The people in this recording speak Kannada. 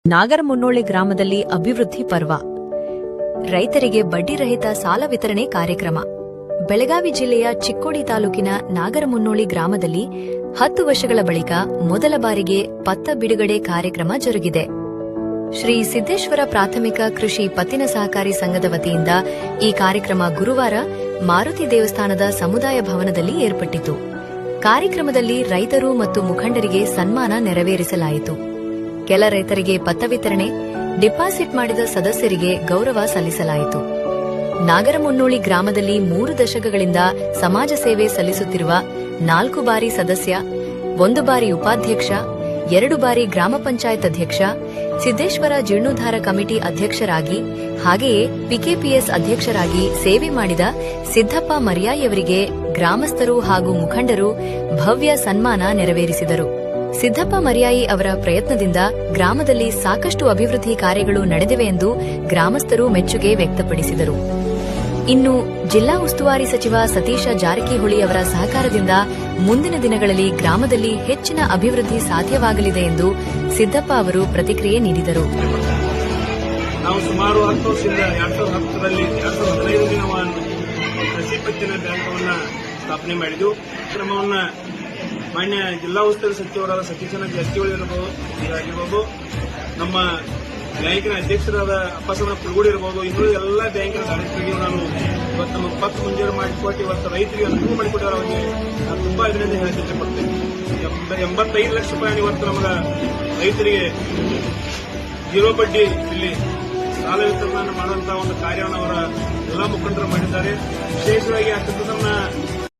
ನಾಗರಮುನ್ನೋಳಿ ಗ್ರಾಮದಲ್ಲಿ ಅಭಿವೃದ್ಧಿ ಪರ್ವ. ರೈತರಿಗೆ ಬಡ್ಡಿರಹಿತ ಸಾಲ ವಿತರಣೆ ಕಾರ್ಯಕ್ರಮ. ಬೆಳಗಾವಿ ಜಿಲ್ಲೆಯ ಚಿಕ್ಕೋಡಿ ತಾಲೂಕಿನ ನಾಗರಮುನ್ನೋಳಿ ಗ್ರಾಮದಲ್ಲಿ 10 ವರ್ಷಗಳ ಬಳಿಕ ಮೊದಲ ಬಾರಿಗೆ ಪತ್ತ ಬಿಡುಗಡೆ ಕಾರ್ಯಕ್ರಮ ಜರುಗಿದೆ. ಶ್ರೀ ಸಿದ್ದೇಶ್ವರ ಪ್ರಾಥಮಿಕ ಕೃಷಿ ಪತ್ತಿನ ಸಹಕಾರಿ ಸಂಘದ ವತಿಯಿಂದ ಈ ಕಾರ್ಯಕ್ರಮ ಗುರುವಾರ ಮಾರುತಿ ದೇವಸ್ಥಾನದ ಸಮುದಾಯ ಭವನದಲ್ಲಿ ಏರ್ಪಟ್ಟಿತು. ಕಾರ್ಯಕ್ರಮದಲ್ಲಿ ರೈತರು ಮತ್ತು ಮುಖಂಡರಿಗೆ ಸನ್ಮಾನ ನೆರವೇರಿಸಲಾಯಿತು. ಕೆಲ ರೈತರಿಗೆ ಪತ್ತ ವಿತರಣೆ, ಡಿಪಾಸಿಟ್ ಮಾಡಿದ ಸದಸ್ಯರಿಗೆ ಗೌರವ ಸಲ್ಲಿಸಲಾಯಿತು. ನಾಗರಮುನ್ನೋಳಿ ಗ್ರಾಮದಲ್ಲಿ 3 ದಶಕಗಳಿಂದ ಸಮಾಜ ಸೇವೆ ಸಲ್ಲಿಸುತ್ತಿರುವ 4 ಬಾರಿ ಸದಸ್ಯ, 1 ಬಾರಿ ಉಪಾಧ್ಯಕ್ಷ, 2 ಬಾರಿ ಗ್ರಾಮ ಪಂಚಾಯತ್ ಅಧ್ಯಕ್ಷ, ಸಿದ್ದೇಶ್ವರ ಜೀರ್ಣೋದ್ಧಾರ ಕಮಿಟಿ ಅಧ್ಯಕ್ಷರಾಗಿ ಹಾಗೆಯೇ ಪಿಕೆಪಿಎಸ್ ಅಧ್ಯಕ್ಷರಾಗಿ ಸೇವೆ ಮಾಡಿದ ಸಿದ್ದಪ್ಪ ಮರ್ಯಾಯವರಿಗೆ ಗ್ರಾಮಸ್ಥರು ಹಾಗೂ ಮುಖಂಡರು ಭವ್ಯ ಸನ್ಮಾನ ನೆರವೇರಿಸಿದರು. ಸಿದ್ದಪ್ಪ ಮರ್ಯಾಯಿ ಅವರ ಪ್ರಯತ್ನದಿಂದ ಗ್ರಾಮದಲ್ಲಿ ಸಾಕಷ್ಟು ಅಭಿವೃದ್ಧಿ ಕಾರ್ಯಗಳು ನಡೆದಿವೆ ಎಂದು ಗ್ರಾಮಸ್ಥರು ಮೆಚ್ಚುಗೆ ವ್ಯಕ್ತಪಡಿಸಿದರು. ಇನ್ನು ಜಿಲ್ಲಾ ಉಸ್ತುವಾರಿ ಸಚಿವ ಸತೀಶ ಜಾರಕಿಹೊಳಿ ಅವರ ಸಹಕಾರದಿಂದ ಮುಂದಿನ ದಿನಗಳಲ್ಲಿ ಗ್ರಾಮದಲ್ಲಿ ಹೆಚ್ಚಿನ ಅಭಿವೃದ್ಧಿ ಸಾಧ್ಯವಾಗಲಿದೆ ಎಂದು ಸಿದ್ದಪ್ಪ ಅವರು ಪ್ರತಿಕ್ರಿಯೆ ನೀಡಿದರು. ನಾವು ಸುಮಾರು 10 ವರ್ಷದಿಂದ 2010ರಲ್ಲಿ 2015 ನಾವು ಕೃಷಿ ಪತ್ತಿನ ಬ್ಯಾಂಕನ್ನು ಸ್ಥಾಪನೆ ಮಾಡಿದ್ದು. ಕ್ರಮವನ್ನ ಮಾನ್ಯ ಜಿಲ್ಲಾ ಉಸ್ತುವಾರಿ ಸಚಿವರಾದ ಸತೀಶನ ಜಾರಕಿಹೊಳಿ ಆಗಿರಬಹುದು, ನಮ್ಮ ಬ್ಯಾಂಕಿನ ಅಧ್ಯಕ್ಷರಾದ ಅಪ್ಪಸನ ಕುಲಗೂಡಿ ಇರಬಹುದು, ಇನ್ನೂ ಎಲ್ಲ ಬ್ಯಾಂಕಿನ ಡೈರೆಕ್ಟರ್ಗೆ ನಾನು ಇವತ್ತು ನಮ್ಮ ಪತ್ತು ಮಂಜೂರು ಮಾಡಿಕೊಟ್ಟು ಇವತ್ತು ರೈತರಿಗೆ ಅನುಕೂಲ ಮಾಡಿಕೊಟ್ಟವರ ಅವರಿಗೆ ನಾನು ತುಂಬಾ ಅಭಿನಂದನೆ ಹೇಳಕ್ಕೆ ಇಷ್ಟಪಡ್ತೇನೆ. 85 ಲಕ್ಷ ರೂಪಾಯಿ ಇವತ್ತು ನಮ್ಮ ರೈತರಿಗೆ ಜೀರೋ ಬಡ್ಡಿ ಇಲ್ಲಿ ಸಾಲ ವಿತರಣೆ ಮಾಡುವಂತಹ ಒಂದು ಕಾರ್ಯವನ್ನು ಅವರ ಎಲ್ಲಾ ಮುಖಂಡರು ಮಾಡಿದ್ದಾರೆ. ವಿಶೇಷವಾಗಿ ಆ ಕೆಲಸವನ್ನ